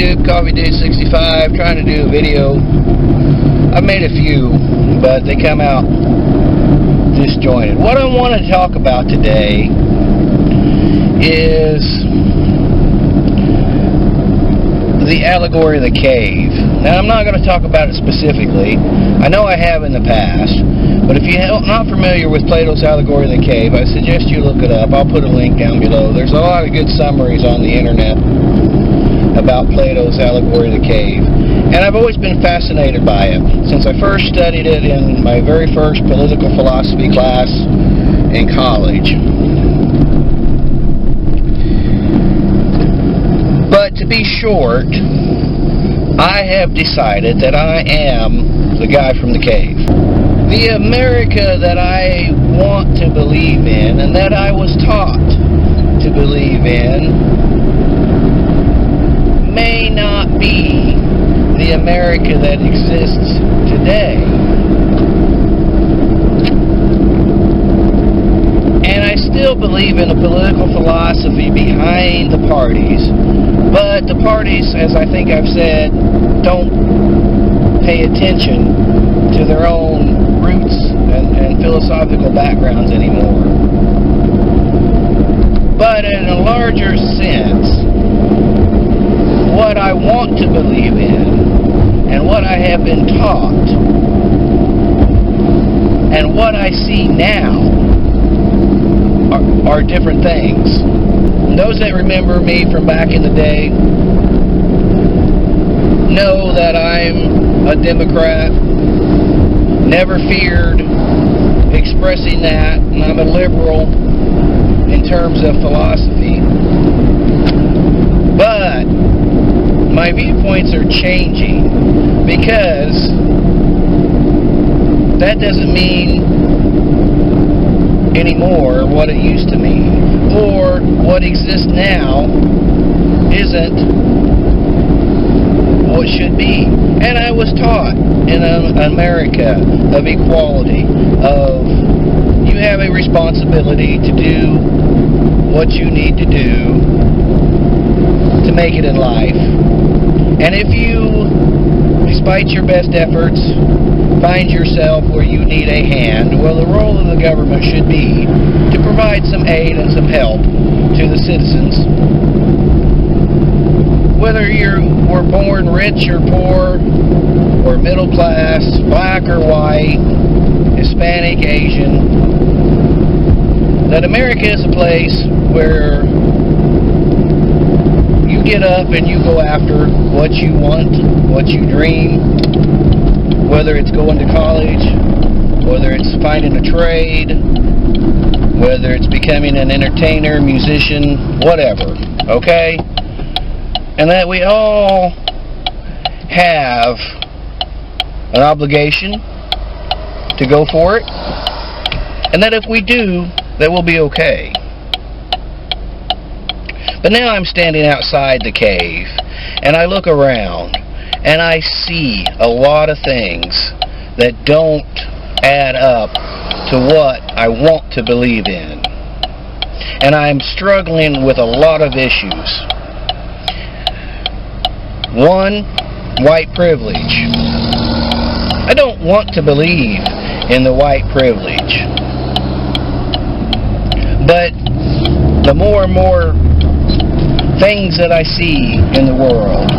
YouTube, CoffeeDude65, trying to do a video. I've made a few, but they come out disjointed. What I want to talk about today is the allegory of the cave. Now, I'm not going to talk about it specifically. I know I have in the past, but if you're not familiar with Plato's Allegory of the Cave, I suggest you look it up. I'll put a link down below. There's a lot of good summaries on the internet about Plato's Allegory of the Cave, and I've always been fascinated by it since I first studied it in my very first political philosophy class in college. But to be short, I have decided that I am the guy from the cave. The America that I want to believe in and that I was taught to believe in may not be the America that exists today. And I still believe in a political philosophy behind the parties, but the parties, as I think I've said, don't pay attention to their own roots and philosophical backgrounds anymore. But in a larger sense, what I want to believe in and what I have been taught and what I see now are different things. And those that remember me from back in the day know that I'm a Democrat, never feared expressing that, and I'm a liberal in terms of philosophy. But my viewpoints are changing because that doesn't mean anymore what it used to mean, or what exists now isn't what should be. And I was taught in America of equality, of you have a responsibility to do what you need to do to make it in life. And if you, despite your best efforts, find yourself where you need a hand, well, the role of the government should be to provide some aid and some help to the citizens. Whether you were born rich or poor, or middle class, black or white, Hispanic, Asian, that America is a place where you get up and you go after what you want, what you dream, whether it's going to college, whether it's finding a trade, whether it's becoming an entertainer, musician, whatever, okay? And that we all have an obligation to go for it, and that if we do, that we'll be okay. But now I'm standing outside the cave, and I look around, and I see a lot of things that don't add up to what I want to believe in. And I'm struggling with a lot of issues. One, white privilege. I don't want to believe in the white privilege. But the more and more things that I see in the world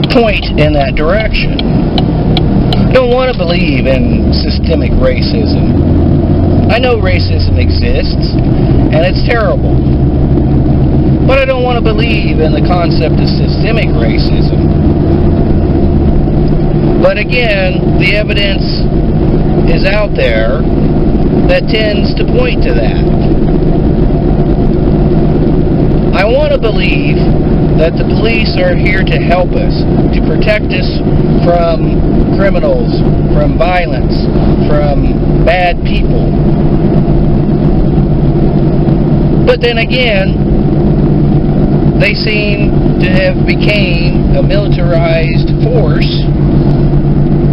point in that direction. I don't want to believe in systemic racism. I know racism exists, and it's terrible. But I don't want to believe in the concept of systemic racism. But again, the evidence is out there that tends to point to that. I want to believe that the police are here to help us, to protect us from criminals, from violence, from bad people. But then again, they seem to have become a militarized force.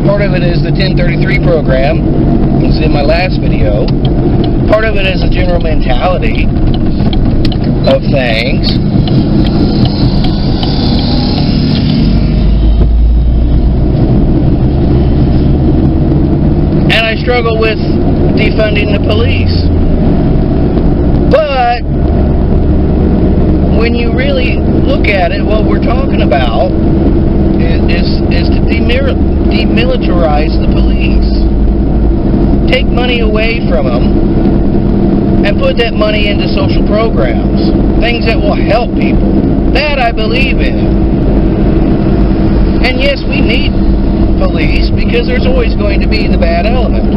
Part of it is the 1033 program, it was in my last video. Part of it is a general mentality of things. struggle with defunding the police. But when you really look at it, what we're talking about is to demilitarize the police. Take money away from them and put that money into social programs. Things that will help people. That I believe in. And yes, we need police because there's always going to be the bad element.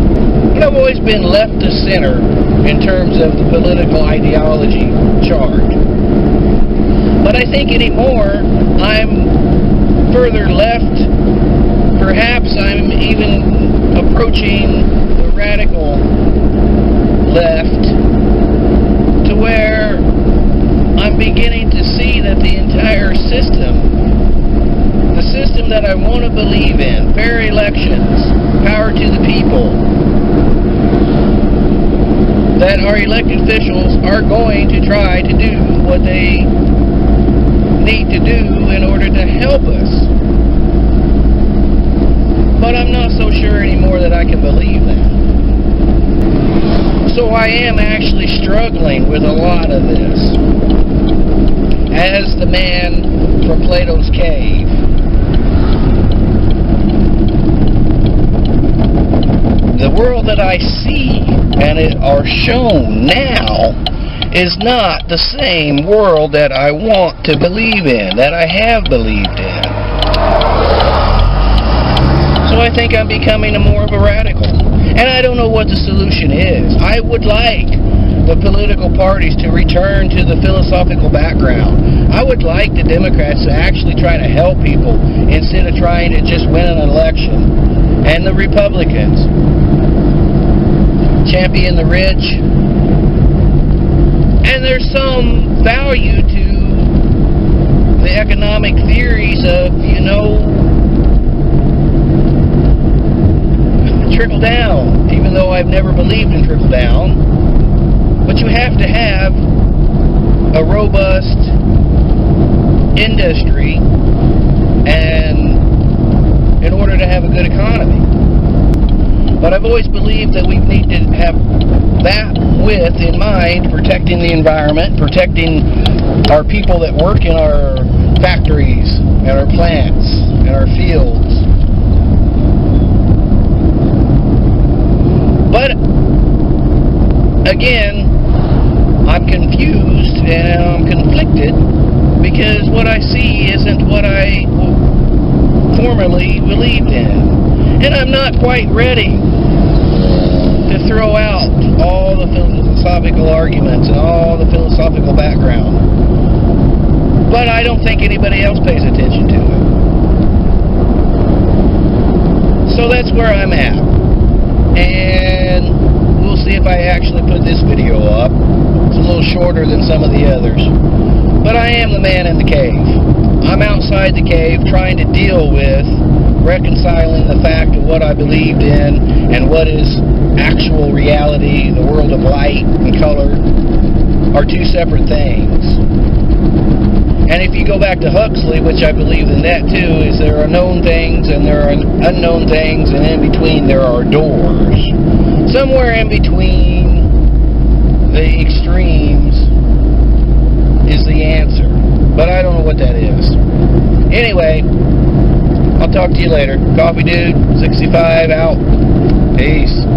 But I've always been left to center in terms of the political ideology chart. But I think anymore, I'm further left. Perhaps I'm even approaching the radical left to where I'm beginning to see that the entire system, the system that I want to believe in, fair elections, power to the people, that our elected officials are going to try to do what they need to do in order to help us. But I'm not so sure anymore that I can believe that. So I am actually struggling with a lot of this. As the man from Plato's cave, the world that I see and are shown now is not the same world that I want to believe in, that I have believed in. So I think I'm becoming more of a radical. And I don't know what the solution is. I would like the political parties to return to the philosophical background. I would like the Democrats to actually try to help people instead of trying to just win an election. And the Republicans champion the rich. And there's some value to the economic theories of, trickle down, even though I've never believed in trickle down. But you have to have a robust industry and in order to have a good economy. But I've always believed that we need to have that with in mind, protecting the environment, protecting our people that work in our factories and our plants and our fields. But again, I'm confused and I'm conflicted because what I see isn't what I formerly believed in. And I'm not quite ready to throw out all the philosophical arguments and all the philosophical background. But I don't think anybody else pays attention to it. So that's where I'm at. And we'll see if I actually put this video up. It's a little shorter than some of the others. But I am the man in the cave. I'm outside the cave trying to deal with reconciling the fact of what I believed in and what is actual reality. The world of light and color are two separate things. And if you go back to Huxley, which I believe in that too, is there are known things and there are unknown things, and in between there are doors. Somewhere in between the extremes is the answer. But I don't know what that is. Anyway, I'll talk to you later. Coffee Dude 65 out. Peace.